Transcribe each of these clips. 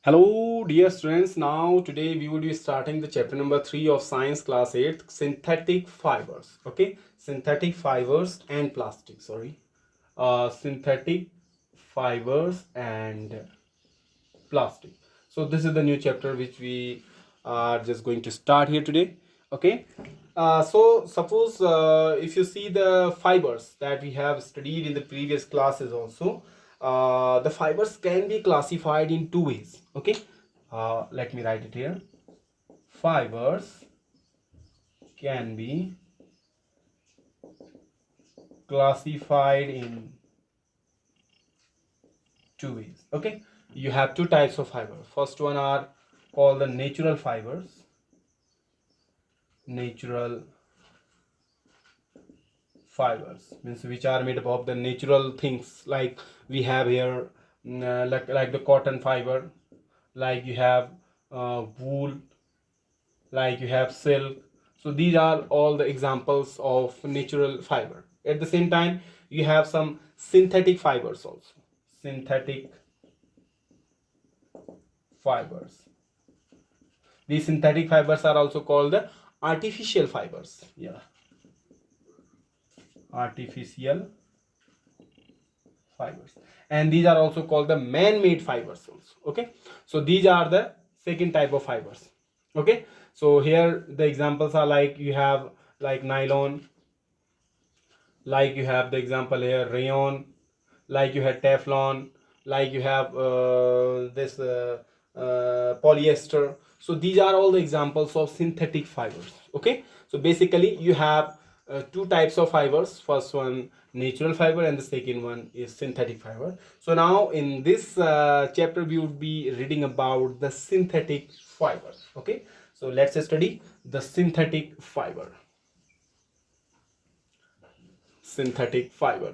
Hello dear students, now today we will be starting the chapter number 3 of science class 8, synthetic fibers. Okay, synthetic fibers and plastic, synthetic fibers and plastic. So this is the new chapter which we are just going to start here today. Okay, so suppose if you see the fibers that we have studied in the previous classes also, the fibers can be classified in two ways. Okay, let me write it here. Fibers can be classified in two ways. Okay, you have two types of fiber. First one are called the natural fibers. Natural fibers means which are made up of the natural things, like we have here, like the cotton fiber, like you have wool, like you have silk. So these are all the examples of natural fiber. At the same time, you have some synthetic fibers also. Synthetic fibers. These synthetic fibers are also called the artificial fibers. Yeah, artificial fibers, and these are also called the man-made fibers also. Okay, so these are the second type of fibers. Okay, so here the examples are like you have like nylon, like you have the example here rayon, like you have teflon, like you have this polyester. So these are all the examples of synthetic fibers. Okay, so basically you have two types of fibers. First one natural fiber and the second one is synthetic fiber. So now in this chapter we would be reading about the synthetic fiber. Okay, so let's study the synthetic fiber. Synthetic fiber.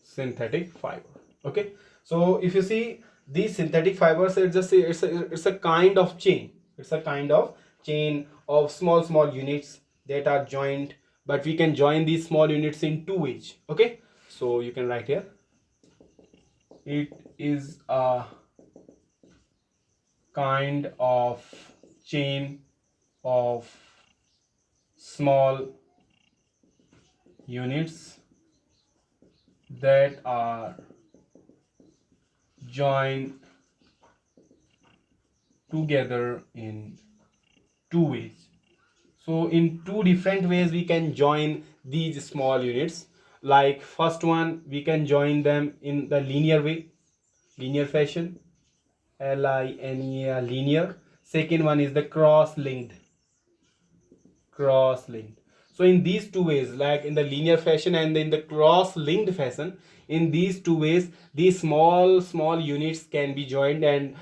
Synthetic fiber. Okay, so if you see these synthetic fibers, it's a kind of chain. It's a kind of chain of small units that are joined, but we can join these small units in two ways. Okay, so you can write here, it is a kind of chain of small units that are joined together in two ways. So in two different ways we can join these small units. Like first one, we can join them in the linear way, linear fashion, linear. Second one is the cross linked. So in these two ways, like in the linear fashion and in the cross-linked fashion, in these two ways these small units can be joined, and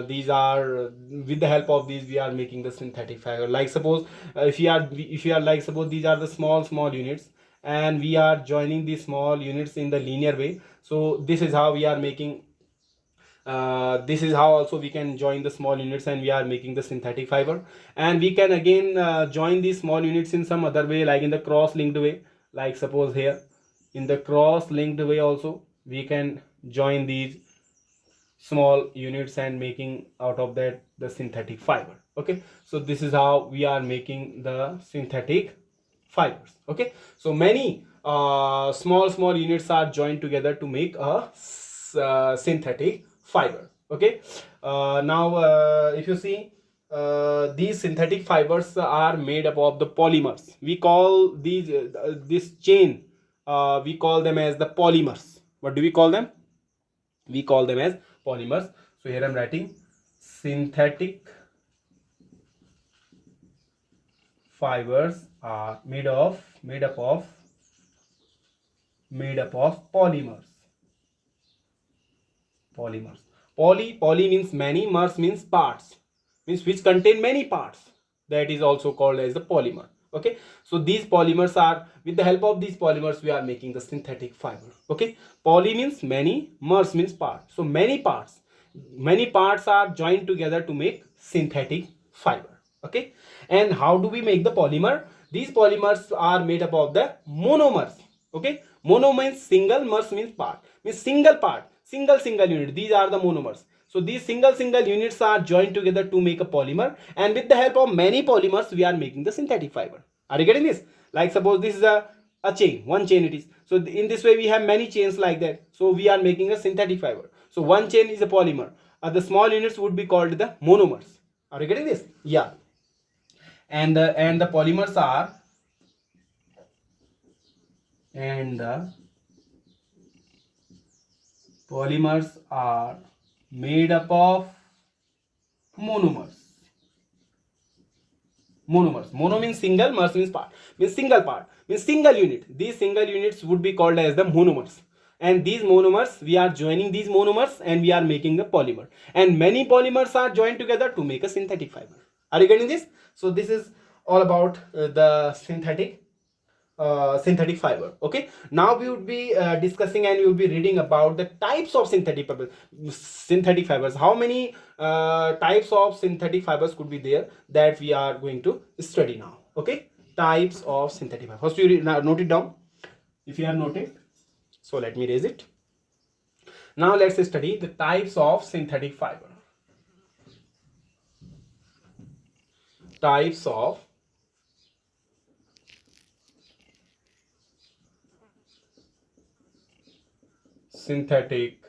these are with the help of these we are making the synthetic fiber. Like suppose if you are like suppose these are the small units, and we are joining these small units in the linear way. So this is how also we can join the small units and we are making the synthetic fiber. And we can again join these small units in some other way, like in the cross linked way. Like suppose here in the cross linked way also we can join these small units and making out of that the synthetic fiber. Okay, so this is how we are making the synthetic fibers. Okay, so many small units are joined together to make a synthetic fiber. Okay, now if you see these synthetic fibers are made up of the polymers. We call these this chain, we call them as the polymers. What do we call them? We call them as polymers. So here I'm writing synthetic fibers are made up of polymers. Poly means many, mers means parts, means which contain many parts. That is also called as the polymer. Okay, so these polymers are, with the help of these polymers we are making the synthetic fiber. Okay, poly means many, mers means part. So many parts are joined together to make synthetic fiber. Okay, and how do we make the polymer? These polymers are made up of the monomers. Okay, Mono means single, mers means part. Means single part, single unit. These are the monomers. So these single units are joined together to make a polymer, and with the help of many polymers we are making the synthetic fiber. Are you getting this? Like suppose this is a chain, one chain it is. So in this way we have many chains like that. So we are making a synthetic fiber. So one chain is a polymer. The small units would be called the monomers. Are you getting this? Yeah. And the polymers are made up of monomers. Mono means single, mers means part. Means single part. Means single unit. These single units would be called as the monomers. And these monomers, we are joining these monomers and we are making a polymer. And many polymers are joined together to make a synthetic fiber. Are you getting this? So this is all about the synthetic fiber. Okay, now we would be discussing and we would be reading about the types of synthetic fibers. How many types of synthetic fibers could be there that we are going to study now. Okay, types of synthetic fiber. First you note it down if you have noted. So let me raise it. Now let's study the types of synthetic fiber. Types of synthetic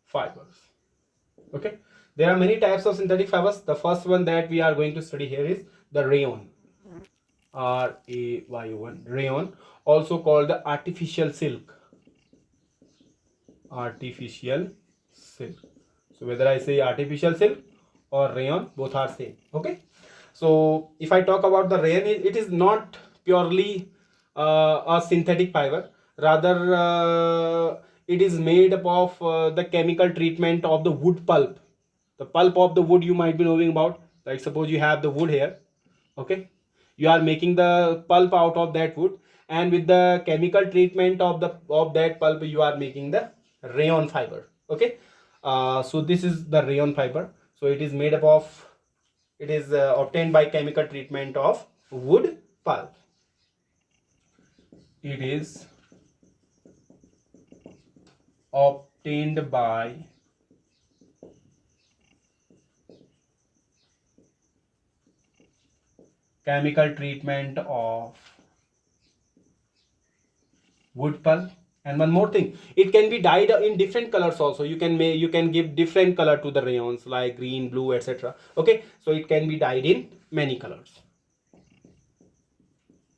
fibers. Okay, there are many types of synthetic fibers. The first one that we are going to study here is the rayon. RAYON, rayon, also called the artificial silk. Artificial silk. So whether I say artificial silk or rayon, both are same. Okay, so if I talk about the rayon, it is not purely a synthetic fiber. Rather, it is made up of the chemical treatment of the wood pulp. The pulp of the wood you might be knowing about. Like suppose you have the wood here. Okay, you are making the pulp out of that wood, and with the chemical treatment of that pulp you are making the rayon fiber. Okay, so this is the rayon fiber. So it is made up of, it is obtained by chemical treatment of wood pulp. It is obtained by chemical treatment of wood pulp. And one more thing, it can be dyed in different colors also. You can give different color to the rayons like green, blue, etc. Okay, so it can be dyed in many colors.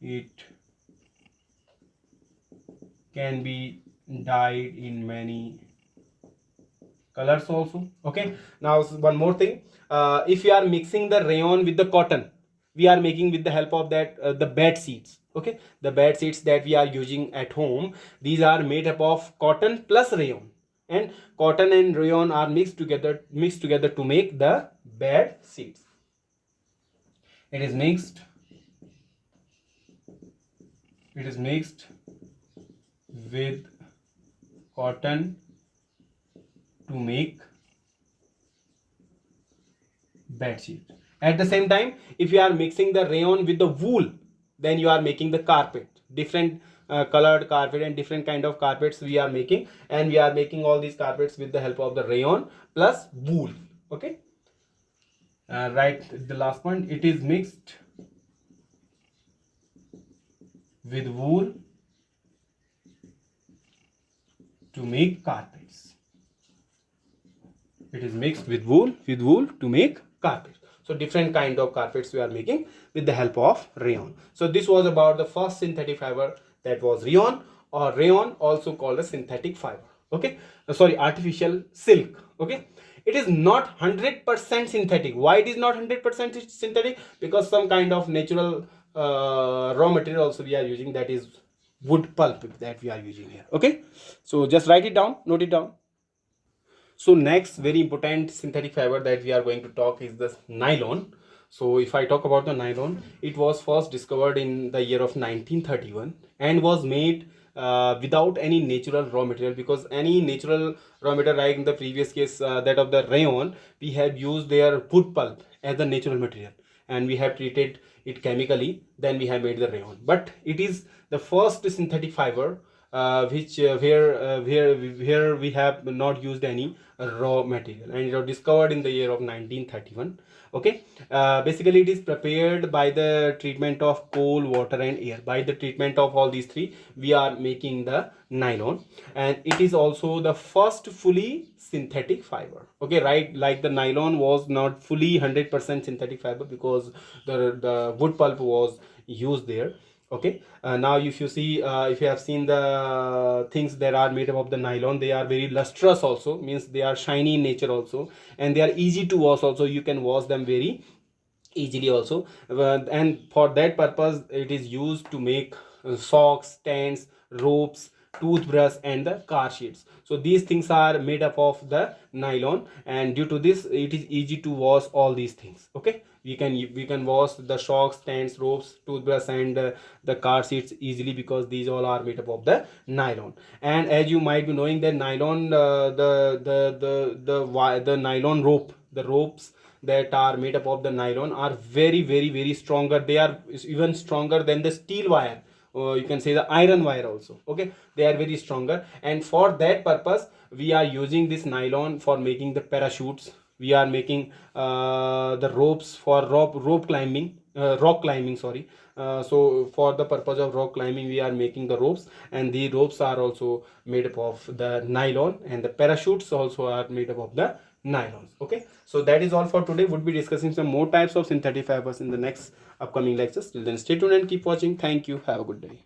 It can be dyed in many colors also. Okay, now one more thing, if you are mixing the rayon with the cotton, we are making with the help of that the bed sheets. Okay, the bed sheets that we are using at home, these are made up of cotton plus rayon, and cotton and rayon are mixed together to make the bed sheets. It is mixed with cotton to make bed sheet. At the same time, if you are mixing the rayon with the wool, then you are making the carpet. Different colored carpet and different kind of carpets we are making, and we are making all these carpets with the help of the rayon plus wool. Okay, right, the last point, it is mixed with wool to make carpets. It is mixed with wool to make carpets. So different kind of carpets we are making with the help of rayon. So this was about the first synthetic fiber, that was rayon, or rayon, also called a synthetic fiber. Okay, sorry, artificial silk. Okay, it is not 100% synthetic. Why it is not 100% synthetic? Because some kind of natural raw material also we are using, that is wood pulp that we are using here. Okay, so just write it down, note it down. So next very important synthetic fiber that we are going to talk is the nylon. So if I talk about the nylon, it was first discovered in the year of 1931 and was made without any natural raw material, because any natural raw material, like in the previous case that of the rayon, we have used their wood pulp as the natural material, and we have treated it chemically, then we have made the rayon. But it is the first synthetic fiber which where we have not used any raw material, and it was discovered in the year of 1931. Okay, basically it is prepared by the treatment of coal, water and air. By the treatment of all these three, we are making the nylon, and it is also the first fully synthetic fiber. Okay, right, like the nylon was not fully 100% synthetic fiber because the wood pulp was used there. Okay, now if you see, if you have seen the things that are made up of the nylon, they are very lustrous also, means they are shiny in nature also, and they are easy to wash also. You can wash them very easily also. And for that purpose it is used to make socks, tents, ropes, toothbrush and the car sheets. So these things are made up of the nylon, and due to this it is easy to wash all these things. Okay, we can wash the socks, tents, ropes, toothbrush and the car seats easily, because these all are made up of the nylon. And as you might be knowing that nylon, the nylon rope, the ropes that are made up of the nylon are very stronger. They are even stronger than the steel wire, or you can say the iron wire also. Okay, they are very stronger, and for that purpose we are using this nylon for making the parachutes. We are making the ropes for rope climbing, rock climbing, sorry. So for the purpose of rock climbing we are making the ropes, and the ropes are also made up of the nylon, and the parachutes also are made up of the nylons. Okay, so that is all for today. Would be discussing some more types of synthetic fibers in the next upcoming lectures. Till then, stay tuned and keep watching. Thank you. Have a good day.